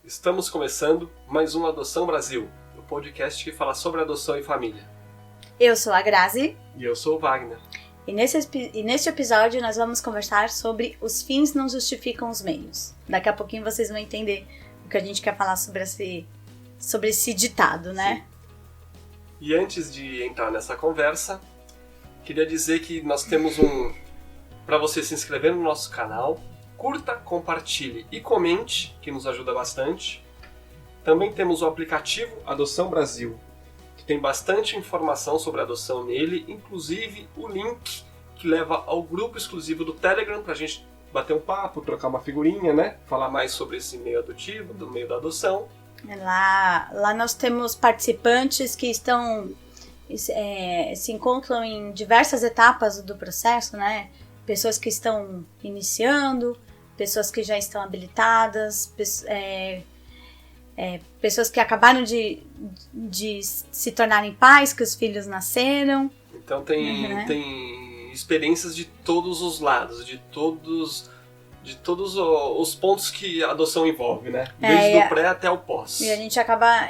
Estamos começando mais um Adoção Brasil, o podcast que fala sobre adoção e família. Eu sou a Grazi. E eu sou o Wagner. E neste episódio nós vamos conversar sobre os fins não justificam os meios. Daqui a pouquinho vocês vão entender o que a gente quer falar sobre esse ditado, né? Sim. E antes de entrar nessa conversa, queria dizer que nós temos para você se inscrever no nosso canal, curta, compartilhe e comente, que nos ajuda bastante. Também temos o aplicativo Adoção Brasil, que tem bastante informação sobre adoção nele, inclusive o link que leva ao grupo exclusivo do Telegram para a gente bater um papo, trocar uma figurinha, né? Falar mais sobre esse meio adotivo, do meio da adoção. Lá nós temos participantes que se encontram em diversas etapas do processo, né? Pessoas que estão iniciando, pessoas que já estão habilitadas, pessoas que acabaram de se tornarem pais, que os filhos nasceram. Então tem experiências de todos os lados, de todos os pontos que a adoção envolve, né? Desde o pré até o pós. E a gente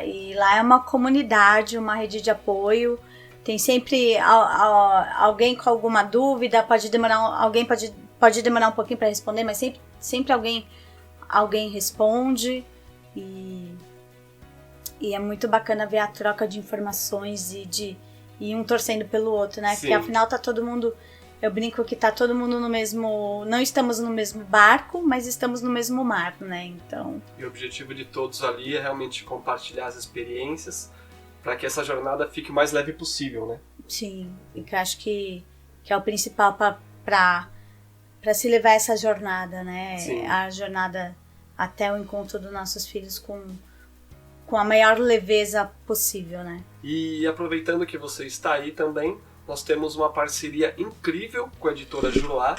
e lá é uma comunidade, uma rede de apoio. Tem sempre alguém com alguma dúvida, pode demorar um pouquinho para responder, mas sempre alguém responde. E é muito bacana ver a troca de informações e um torcendo pelo outro, né? Sim. Porque afinal tá todo mundo... Eu brinco que tá todo mundo no mesmo... Não estamos no mesmo barco, mas estamos no mesmo mar, né? Então... E o objetivo de todos ali é realmente compartilhar as experiências para que essa jornada fique o mais leve possível, né? Sim, e que eu acho que é o principal para se levar essa jornada, né? Sim. A jornada até o encontro dos nossos filhos com a maior leveza possível, né? E aproveitando que você está aí também, nós temos uma parceria incrível com a editora Juruá,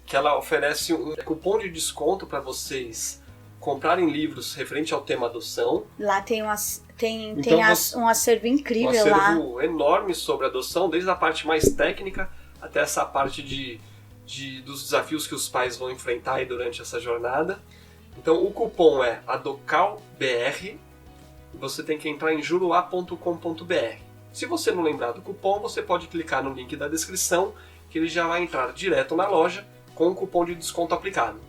que ela oferece um cupom de desconto para vocês comprarem livros referente ao tema adoção. Lá tem um acervo incrível lá. Um acervo enorme sobre adoção, desde a parte mais técnica até essa parte dos desafios que os pais vão enfrentar aí durante essa jornada. Então o cupom é ADOCALBR e você tem que entrar em juruá.com.br. Se você não lembrar do cupom, você pode clicar no link da descrição que ele já vai entrar direto na loja com o cupom de desconto aplicado.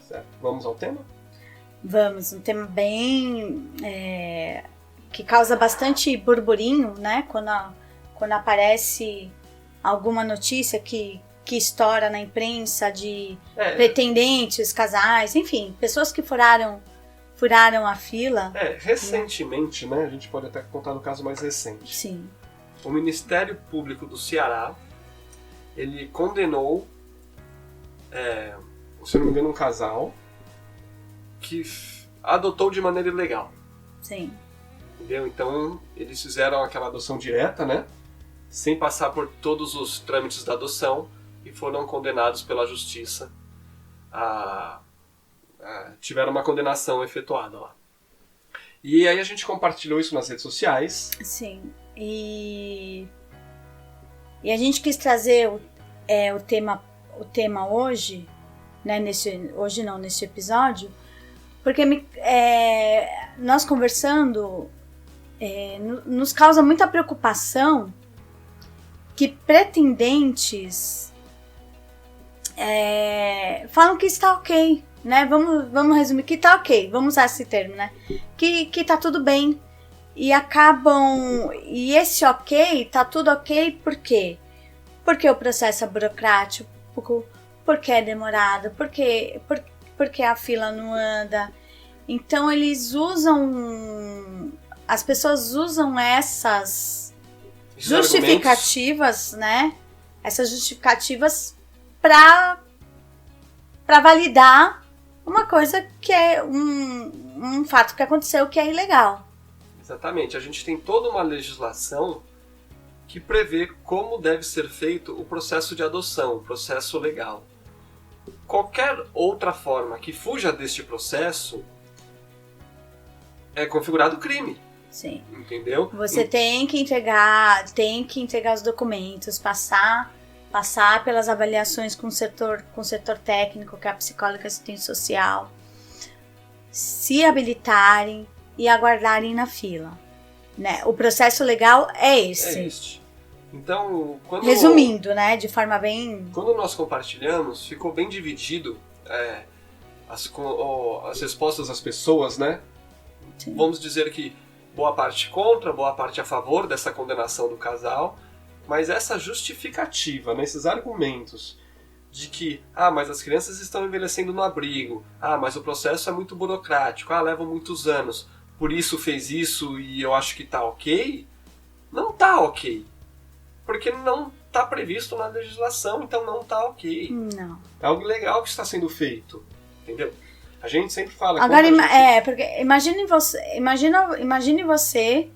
Certo. Vamos ao tema? Vamos, um tema bem... que causa bastante burburinho, né? Quando aparece alguma notícia que estoura na imprensa de pretendentes, casais, enfim, pessoas que furaram a fila. Recentemente, né? A gente pode até contar no caso mais recente. Sim. O Ministério Público do Ceará, ele condenou, se não me engano, um casal que adotou de maneira ilegal. Sim. Entendeu? Então, eles fizeram aquela adoção direta, né? Sem passar por todos os trâmites da adoção e foram condenados pela justiça. Tiveram uma condenação efetuada lá. E aí a gente compartilhou isso nas redes sociais. Sim. E a gente quis trazer o tema hoje, né? Nesse episódio, porque nós conversando nos causa muita preocupação que pretendentes falam que está ok, né? Vamos resumir, que está ok, vamos usar esse termo, né? Que está tudo bem. E esse ok, tá tudo ok, por quê? Porque o processo é burocrático, porque é demorado, porque a fila não anda. Então as pessoas usam essas justificativas, né? Essas justificativas para validar uma coisa que é um fato que aconteceu que é ilegal. Exatamente. A gente tem toda uma legislação que prevê como deve ser feito o processo de adoção, o processo legal. Qualquer outra forma que fuja deste processo é configurado crime. Sim. Entendeu? Você tem que entregar os documentos, passar pelas avaliações com o setor técnico, que é a psicóloga e assistente social. se habilitarem e aguardarem na fila. Né? O processo legal é esse. É este. Então, resumindo, né, de forma bem... Quando nós compartilhamos, ficou bem dividido as respostas das pessoas, né? Sim. Vamos dizer que boa parte contra, boa parte a favor dessa condenação do casal, mas essa justificativa, né, esses argumentos de que, mas as crianças estão envelhecendo no abrigo, mas o processo é muito burocrático, leva muitos anos, por isso fez isso e eu acho que tá ok, não tá ok. Porque não tá previsto na legislação, então não tá ok. Não. É algo legal que está sendo feito, entendeu? A gente sempre fala... Agora, porque imagine você...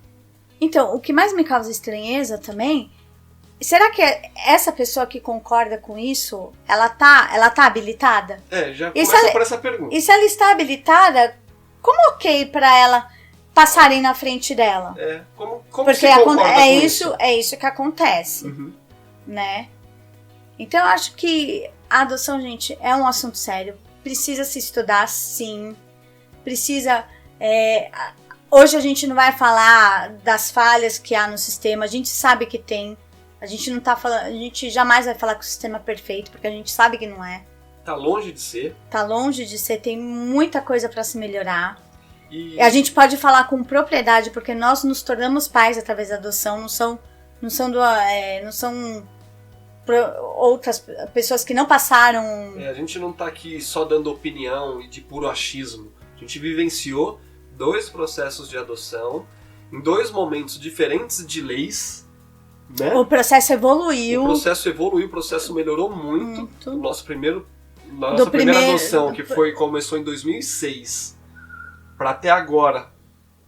Então, o que mais me causa estranheza também, será que essa pessoa que concorda com isso, ela tá habilitada? Já começa por essa pergunta. E se ela está habilitada, como ok pra ela passarem na frente dela? Como porque se concorda com isso? É isso que acontece, né? Então eu acho que a adoção, gente, é um assunto sério. Precisa se estudar, sim. Precisa... hoje a gente não vai falar das falhas que há no sistema. A gente sabe que tem. A gente não tá falando... A gente jamais vai falar que o sistema é perfeito, porque a gente sabe que não é. Tá longe de ser. Tá longe de ser. Tem muita coisa pra se melhorar. E a gente pode falar com propriedade, porque nós nos tornamos pais através da adoção. Não são outras pessoas que não passaram... a gente não tá aqui só dando opinião e de puro achismo. A gente vivenciou 2 processos de adoção em 2 momentos diferentes de leis, né? O processo evoluiu. O processo melhorou muito. Nossa primeira adoção, que começou em 2006, para até agora.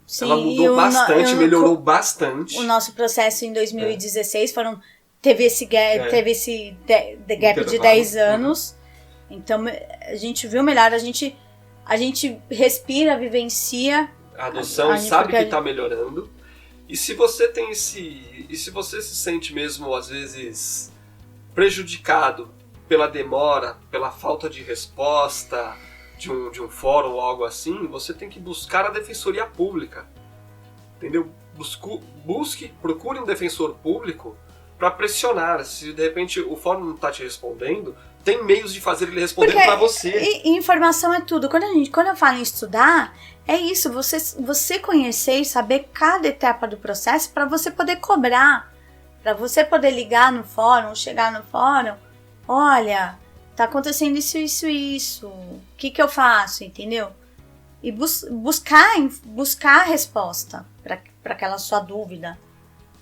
Sim, ela mudou bastante, melhorou bastante. O nosso processo em 2016 teve esse gap de 10 anos. Então a gente viu melhor, a gente respira, vivencia. A adoção sabe que está melhorando. E se você se sente mesmo às vezes prejudicado pela demora, pela falta de resposta de um fórum ou algo assim, você tem que buscar a defensoria pública. Entendeu? Procure um defensor público para pressionar. Se de repente o fórum não está te respondendo, tem meios de fazer ele responder para você. E informação é tudo. Quando eu falo em estudar, é isso, você conhecer e saber cada etapa do processo para você poder cobrar, para você poder ligar no fórum, chegar no fórum, olha, tá acontecendo isso, o que eu faço, entendeu? E buscar a resposta para aquela sua dúvida,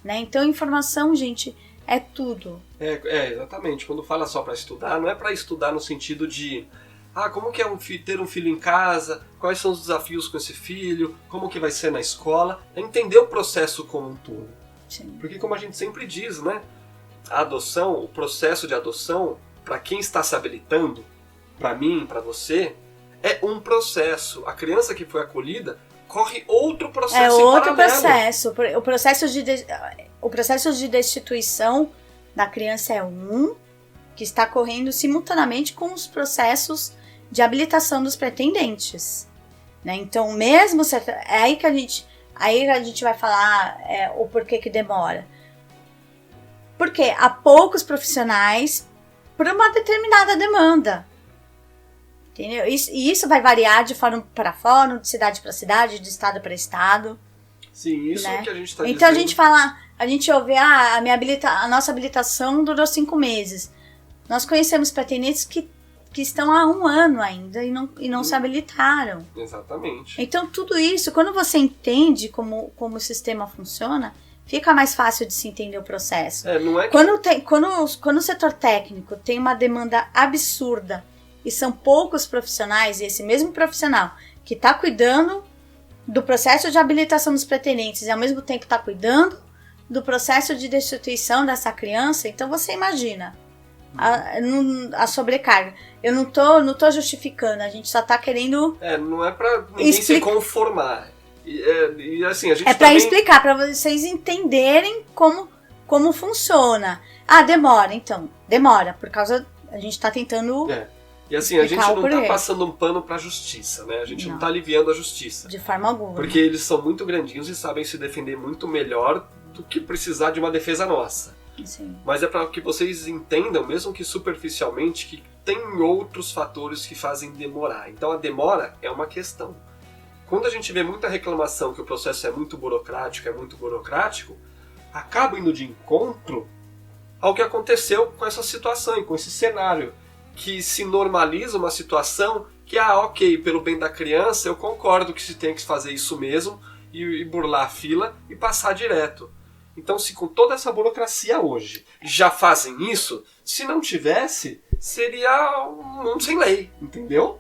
né? Então informação, gente, é tudo. Exatamente. Quando fala só para estudar, não é para estudar no sentido de como que é ter um filho em casa, quais são os desafios com esse filho, como que vai ser na escola, é entender o processo como um todo. Sim. Porque como a gente sempre diz, né, a adoção, o processo de adoção, para quem está se habilitando, para mim, para você, é um processo. A criança que foi acolhida corre outro processo em paralelo. Processo. O processo de destituição da criança é que está correndo simultaneamente com os processos de habilitação dos pretendentes, né? Então, mesmo é aí que a gente vai falar o porquê que demora. Porque há poucos profissionais por uma determinada demanda, entendeu? E isso vai variar de fórum para fórum, de cidade para cidade, de estado para estado. Sim, isso é o que a gente está dizendo. Então a gente ouve, a nossa habilitação durou 5 meses. Nós conhecemos pretendentes que estão há 1 ano ainda e não se habilitaram. Exatamente. Então tudo isso, quando você entende como o sistema funciona, fica mais fácil de se entender o processo. Não é que... Quando o setor técnico tem uma demanda absurda e são poucos profissionais, e esse mesmo profissional que está cuidando do processo de habilitação dos pretendentes e ao mesmo tempo está cuidando do processo de destituição dessa criança, então você imagina a sobrecarga. Eu não tô justificando, a gente só tá querendo... não é pra ninguém se conformar. E assim, a gente pra explicar, pra vocês entenderem como funciona. Demora, então. Demora, por causa... A gente tá tentando E assim, a gente Explicar o não tá porquê. passando um pano pra justiça, né? A gente não Não. tá aliviando a justiça. De forma alguma. Porque eles são muito grandinhos e sabem se defender muito melhor do que precisar de uma defesa nossa. Sim. Mas é para que vocês entendam, mesmo que superficialmente, que tem outros fatores que fazem demorar. Então a demora é uma questão. Quando a gente vê muita reclamação que o processo é muito burocrático, acaba indo de encontro ao que aconteceu com essa situação e com esse cenário, que se normaliza uma situação que, ok, pelo bem da criança, eu concordo que se tem que fazer isso mesmo e burlar a fila e passar direto. Então, se com toda essa burocracia hoje já fazem isso, se não tivesse, seria um mundo sem lei, entendeu?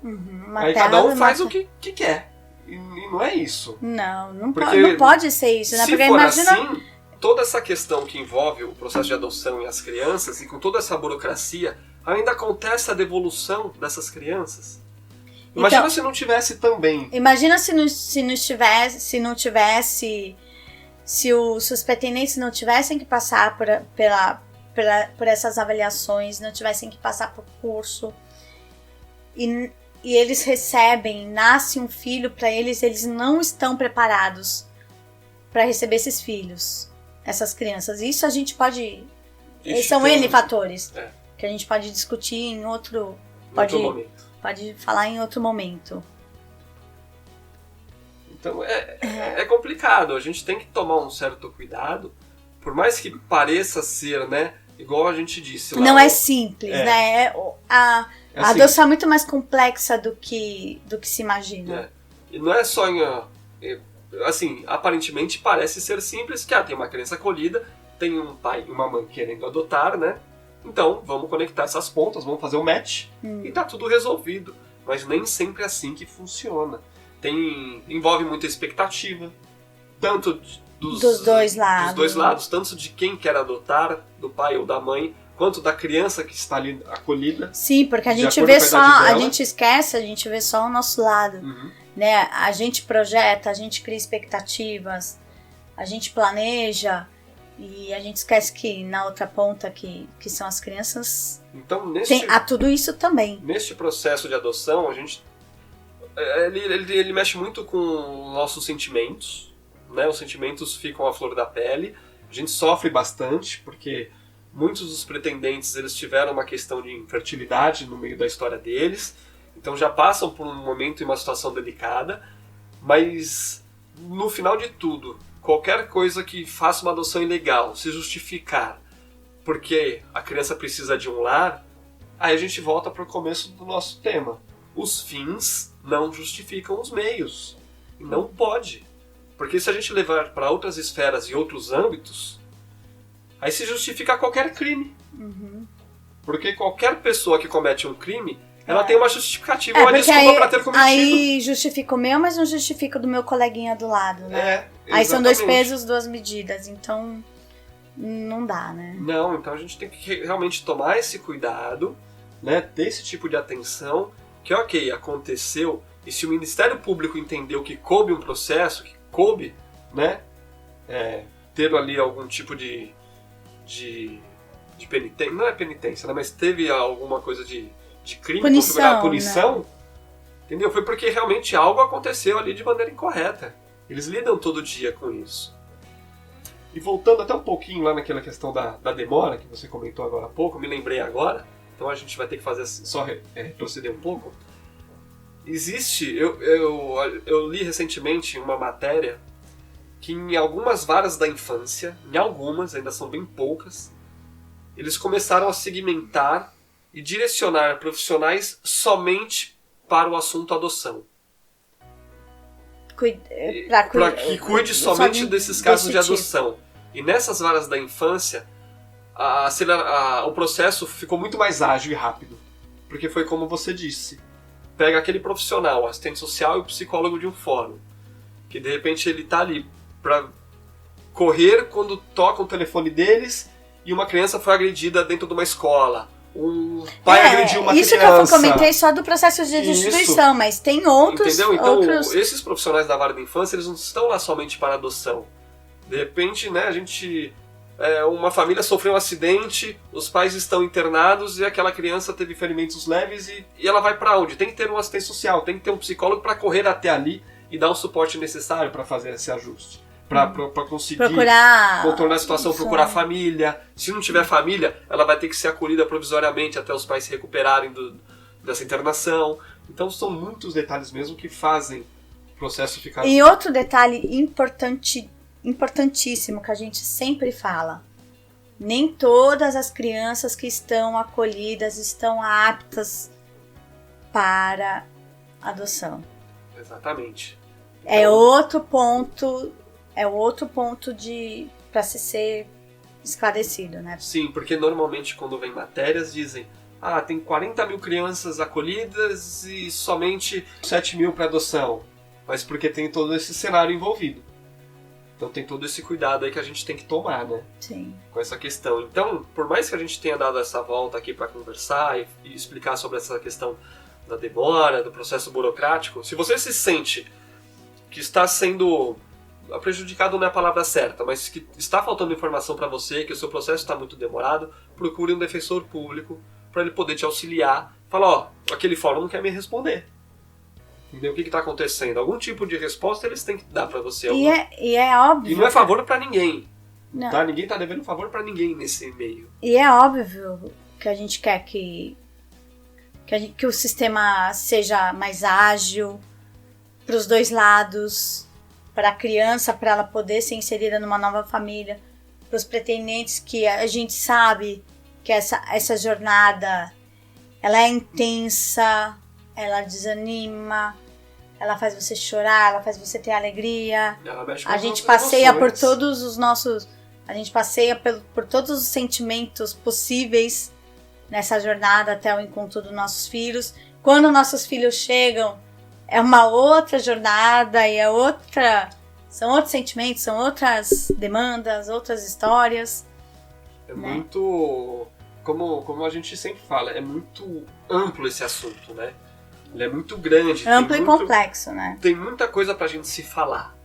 Aí cada um faz o que quer. E não é isso. Não Porque pode ser isso, né? Se Porque for imagina... assim, toda essa questão que envolve o processo de adoção e as crianças, e com toda essa burocracia, ainda acontece a devolução dessas crianças. Imagina Então, se não tivesse também. Imagina se os pretendentes não tivessem que passar por essas avaliações, não tivessem que passar por curso, e eles recebem, nasce um filho para eles não estão preparados para receber esses filhos, essas crianças. Isso a gente pode... São N fatores que a gente pode discutir em outro momento. Pode falar em outro momento. Então é complicado, a gente tem que tomar um certo cuidado, por mais que pareça ser, né, igual a gente disse lá. Não é simples, né? A adoção é muito mais complexa do que se imagina. E não é só assim, aparentemente parece ser simples, que tem uma criança acolhida, tem um pai e uma mãe querendo adotar, né? Então, vamos conectar essas pontas, vamos fazer um match e tá tudo resolvido. Mas nem sempre é assim que funciona. Envolve muita expectativa, tanto dos dois lados, tanto de quem quer adotar, do pai ou da mãe, quanto da criança que está ali acolhida. Sim, porque a gente esquece, a gente vê só o nosso lado. Né? A gente projeta, a gente cria expectativas, a gente planeja. E a gente esquece que na outra ponta, que são as crianças, então, há tudo isso também. Neste processo de adoção, a gente ele mexe muito com nossos sentimentos, né? Os sentimentos ficam à flor da pele. A gente sofre bastante, porque muitos dos pretendentes eles tiveram uma questão de infertilidade no meio da história deles. Então já passam por um momento e uma situação delicada. Mas, no final de tudo, qualquer coisa que faça uma adoção ilegal se justificar porque a criança precisa de um lar, aí a gente volta para o começo do nosso tema. Os fins não justificam os meios. E não pode. Porque se a gente levar para outras esferas e outros âmbitos, aí se justifica qualquer crime. Porque qualquer pessoa que comete um crime, ela tem uma justificativa, uma desculpa para ter cometido. Aí justifica o meu, mas não justifica o do meu coleguinha do lado, né? Aí são 2 pesos, 2 medidas, então não dá, né? Não, então a gente tem que realmente tomar esse cuidado, né? Ter esse tipo de atenção, que ok, aconteceu, e se o Ministério Público entendeu que coube um processo, que coube, né? Ter ali algum tipo de penitência, não é penitência, né? Mas teve alguma coisa de crime, punição, entendeu? Foi porque realmente algo aconteceu ali de maneira incorreta. Eles lidam todo dia com isso. E voltando até um pouquinho lá naquela questão da demora, que você comentou agora há pouco, me lembrei agora, então a gente vai ter que fazer só proceder um pouco. Existe, eu li recentemente uma matéria que em algumas varas da infância, em algumas, ainda são bem poucas, eles começaram a segmentar e direcionar profissionais somente para o assunto adoção. Para que cuide somente desses casos de adoção. E nessas varas da infância, o processo ficou muito mais ágil e rápido. Porque foi como você disse. Pega aquele profissional, o assistente social e o psicólogo de um fórum, que de repente ele está ali para correr quando toca o telefone deles e uma criança foi agredida dentro de uma escola. Um pai agrediu uma criança. Isso que eu comentei só do processo de destituição, mas tem outros... Entendeu? Então, esses profissionais da vara da infância, eles não estão lá somente para adoção. De repente, né, a gente uma família sofreu um acidente, os pais estão internados e aquela criança teve ferimentos leves e ela vai para onde? Tem que ter um assistente social, tem que ter um psicólogo para correr até ali e dar o suporte necessário para fazer esse ajuste. Para conseguir contornar a situação, procurar família. Se não tiver família, ela vai ter que ser acolhida provisoriamente até os pais se recuperarem dessa internação. Então são muitos detalhes mesmo que fazem o processo ficar... E outro detalhe importantíssimo que a gente sempre fala: nem todas as crianças que estão acolhidas estão aptas para adoção. Exatamente. Então, é outro ponto para se ser esclarecido, né? Sim, porque normalmente quando vem matérias dizem: tem 40 mil crianças acolhidas e somente 7 mil para adoção. Mas porque tem todo esse cenário envolvido. Então tem todo esse cuidado aí que a gente tem que tomar, né? Sim. Com essa questão. Então, por mais que a gente tenha dado essa volta aqui para conversar e explicar sobre essa questão da demora, do processo burocrático, se você se sente que está sendo... prejudicado não é a palavra certa, mas que está faltando informação para você, que o seu processo está muito demorado, procure um defensor público para ele poder te auxiliar. Fala, aquele fórum não quer me responder. Entendeu? O que está acontecendo? Algum tipo de resposta eles têm que dar para você. E é óbvio. E não é favor para ninguém. Não. Tá? Ninguém está devendo favor para ninguém nesse meio. E é óbvio que a gente quer que o sistema seja mais ágil para os dois lados, para a criança, para ela poder ser inserida numa nova família, para os pretendentes, que a gente sabe que essa jornada ela é intensa, ela desanima, ela faz você chorar, ela faz você ter alegria. A gente passeia por todos os nossos... A gente passeia por todos os sentimentos possíveis nessa jornada até o encontro dos nossos filhos. Quando nossos filhos chegam, é uma outra jornada e são outros sentimentos, são outras demandas, outras histórias. É muito... Como a gente sempre fala, é muito amplo esse assunto, né? Ele é muito grande. Amplo e complexo, né? Tem muita coisa pra gente se falar.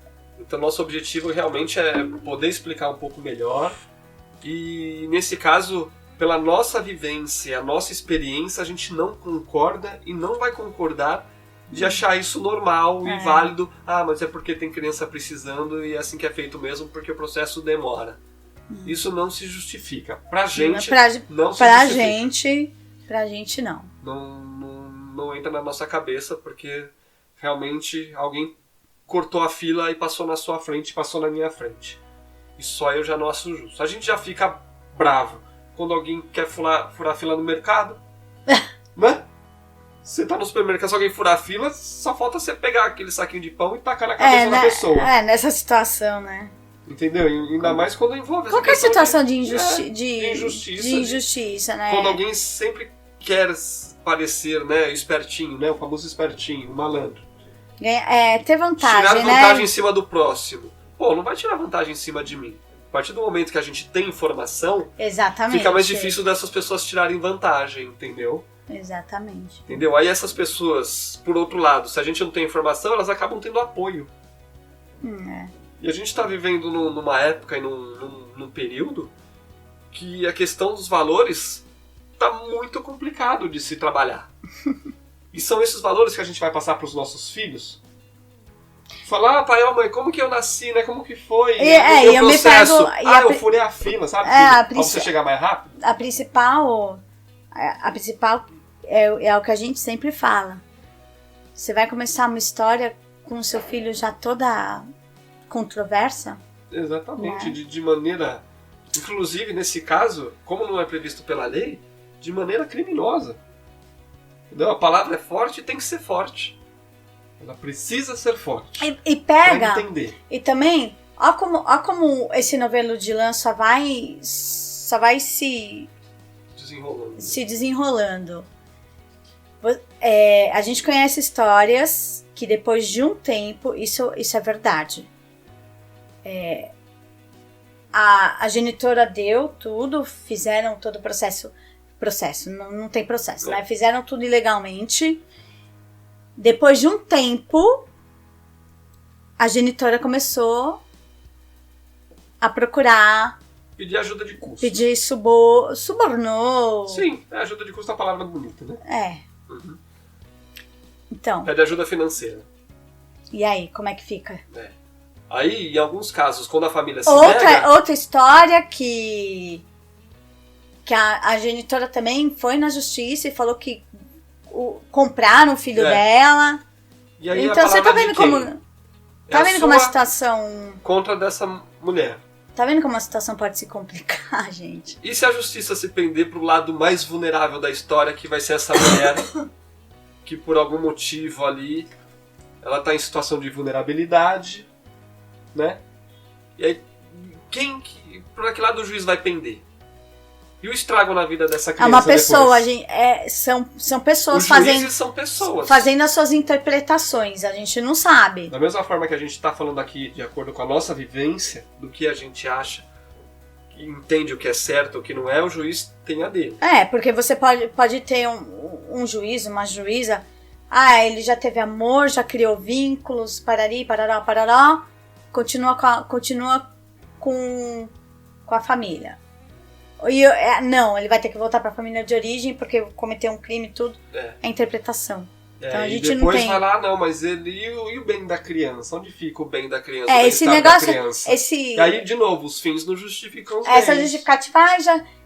Então nosso objetivo realmente é poder explicar um pouco melhor. E nesse caso, pela nossa vivência, a nossa experiência, a gente não concorda e não vai concordar de achar isso normal e válido. Mas é porque tem criança precisando e é assim que é feito mesmo, porque o processo demora. Isso não se justifica. Pra gente, não se justifica. Pra gente, não. Não entra na nossa cabeça, porque realmente alguém cortou a fila e passou na sua frente, passou na minha frente. E só eu já não acho justo. A gente já fica bravo quando alguém quer furar a fila no mercado. Né? Você tá no supermercado, se alguém furar a fila, só falta você pegar aquele saquinho de pão e tacar na cabeça da pessoa. Nessa situação, né? Entendeu? Ainda mais quando envolve essa qualquer situação de injustiça, né? Quando alguém sempre quer parecer, né, espertinho, né? O famoso espertinho, o malandro. Ter vantagem, tirar vantagem em cima do próximo. Não vai tirar vantagem em cima de mim. A partir do momento que a gente tem informação, exatamente, fica mais difícil dessas pessoas tirarem vantagem, entendeu? Exatamente. Entendeu? Aí essas pessoas, por outro lado, se a gente não tem informação, elas acabam tendo apoio. E a gente está vivendo numa época e num período que a questão dos valores está muito complicado de se trabalhar. E são esses valores que a gente vai passar para os nossos filhos? Falar, pai, mãe, como que eu nasci, né? Como que foi? O processo? Eu furei a fila, sabe? Pra você chegar mais rápido. A principal é o que a gente sempre fala. Você vai começar uma história com o seu filho já toda controversa? Exatamente, de maneira... Inclusive, nesse caso, como não é previsto pela lei, de maneira criminosa. Entendeu? A palavra é forte e tem que ser forte. Ela precisa ser forte. E pega... Pra entender. E também, ó como esse novelo de lã só vai se desenrolando. A gente conhece histórias que depois de um tempo, isso é verdade. A genitora deu tudo, fizeram todo o processo, não tem processo, né? Fizeram tudo ilegalmente. Depois de um tempo, a genitora começou a procurar Pedir ajuda de custo. Pedir subornou. Sim, ajuda de custo é uma palavra bonita, né? É. Uhum. Então. Pede ajuda financeira. E aí, como é que fica? Aí, em alguns casos, quando a família se Outra nega... história que a genitora também foi na justiça e falou que compraram o filho dela. E aí então você tá vendo como... Tá É vendo a como a sua situação... contra dessa mulher. Tá vendo como a situação pode se complicar, gente? E se a justiça se pender pro lado mais vulnerável da história, que vai ser essa mulher que por algum motivo ali ela tá em situação de vulnerabilidade, né? E aí, por que lado o juiz vai pender? E o estrago na vida dessa criança É uma pessoa, depois? são pessoas Os juízes são pessoas. fazendo as suas interpretações, a gente não sabe. Da mesma forma que a gente está falando aqui, de acordo com a nossa vivência, do que a gente acha, que entende o que é certo, o que não é, o juiz tem a dele. Porque você pode ter um juiz, uma juíza, ele já teve amor, já criou vínculos, parari, parará, continua com a família. Não, ele vai ter que voltar para a família de origem porque cometeu um crime e tudo. É interpretação. Então a gente e depois não tem... vai lá, não, mas ele e o bem da criança? Onde fica o bem da criança? Esse negócio... E aí, de novo, os fins não justificam os Essa bens. justificativa,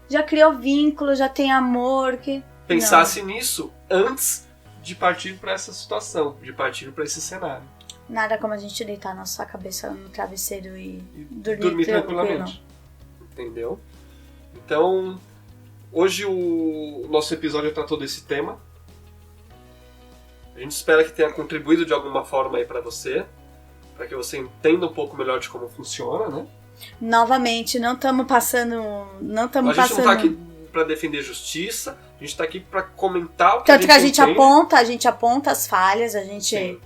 já criou vínculo, já tem amor. Pensasse nisso antes de partir para essa situação, de partir para esse cenário. Nada como a gente deitar a nossa cabeça no travesseiro e dormir tranquilamente. Entendeu? Então, hoje o nosso episódio tratou desse tema. A gente espera que tenha contribuído de alguma forma aí pra você, para que você entenda um pouco melhor de como funciona, né? Novamente, não estamos passando... A gente não tá aqui pra defender justiça, a gente tá aqui pra comentar o que Tanto que a gente entende. aponta as falhas, a gente... Sim.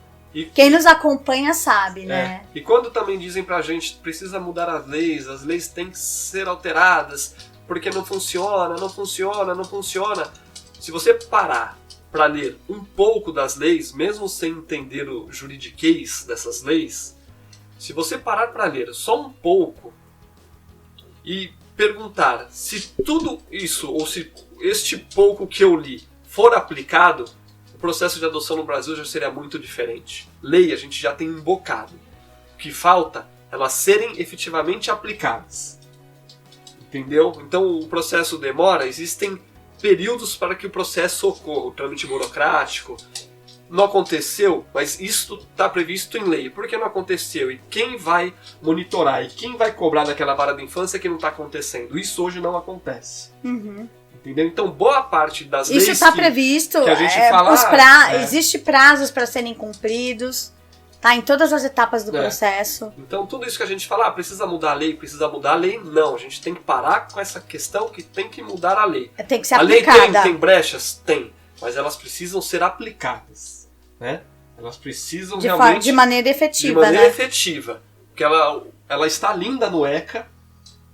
Quem nos acompanha sabe, né? E quando também dizem pra gente que precisa mudar as leis têm que ser alteradas, porque não funciona. Se você parar para ler um pouco das leis, mesmo sem entender o juridiquês dessas leis, se você parar para ler só um pouco e perguntar se tudo isso, ou se este pouco que eu li for aplicado, o processo de adoção no Brasil já seria muito diferente. Lei a gente já tem um bocado. O que falta é elas serem efetivamente aplicadas. Entendeu? Então o processo demora, existem períodos para que o processo ocorra, o trâmite burocrático. Não aconteceu, mas isso está previsto em lei. Por que não aconteceu? E quem vai monitorar? E quem vai cobrar daquela vara da infância que não está acontecendo? Isso hoje não acontece. Uhum. Entendeu? Então boa parte das leis isso está previsto. Que a gente fala, existe prazos para serem cumpridos. Tá em todas as etapas do processo. Então tudo isso que a gente fala, precisa mudar a lei, não. A gente tem que parar com essa questão que tem que mudar a lei. Tem que ser aplicada. A lei tem brechas? Tem. Mas elas precisam ser aplicadas. Né? Elas precisam realmente... De maneira efetiva, De maneira efetiva. Porque ela está linda no ECA,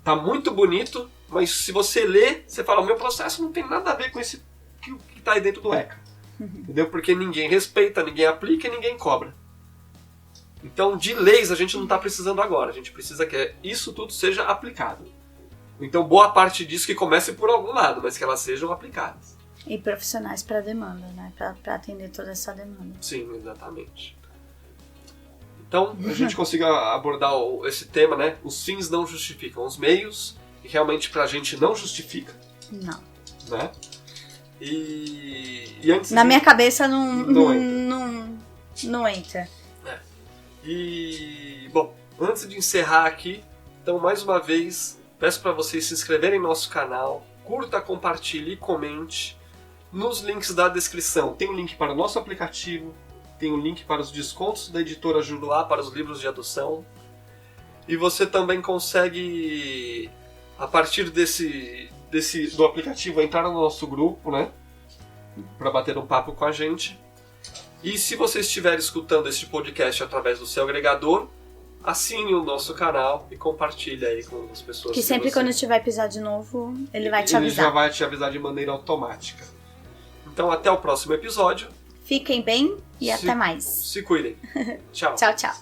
tá muito bonito, mas se você lê, você fala, o meu processo não tem nada a ver com esse que está aí dentro do ECA. Entendeu? Porque ninguém respeita, ninguém aplica e ninguém cobra. Então, de leis a gente não está precisando agora. A gente precisa que isso tudo seja aplicado. Então, boa parte disso que comece por algum lado, mas que elas sejam aplicadas. E profissionais para demanda, né? Para atender toda essa demanda. Sim, exatamente. Então, a gente conseguiu abordar esse tema, né? Os fins não justificam os meios, e realmente pra gente não justifica. Não. Né? E antes na minha cabeça não entra. E, bom, antes de encerrar aqui, então mais uma vez, peço para vocês se inscreverem no nosso canal, curta, compartilhe e comente. Nos links da descrição tem um link para o nosso aplicativo, tem um link para os descontos da editora Juruá para os livros de adoção. E você também consegue, a partir do aplicativo, entrar no nosso grupo, né? Para bater um papo com a gente. E se você estiver escutando este podcast através do seu agregador, assine o nosso canal e compartilhe aí com as pessoas. Que sempre quando tiver episódio novo, ele vai te avisar. Ele já vai te avisar de maneira automática. Então até o próximo episódio. Fiquem bem e até mais. Se cuidem. Tchau. Tchau, tchau.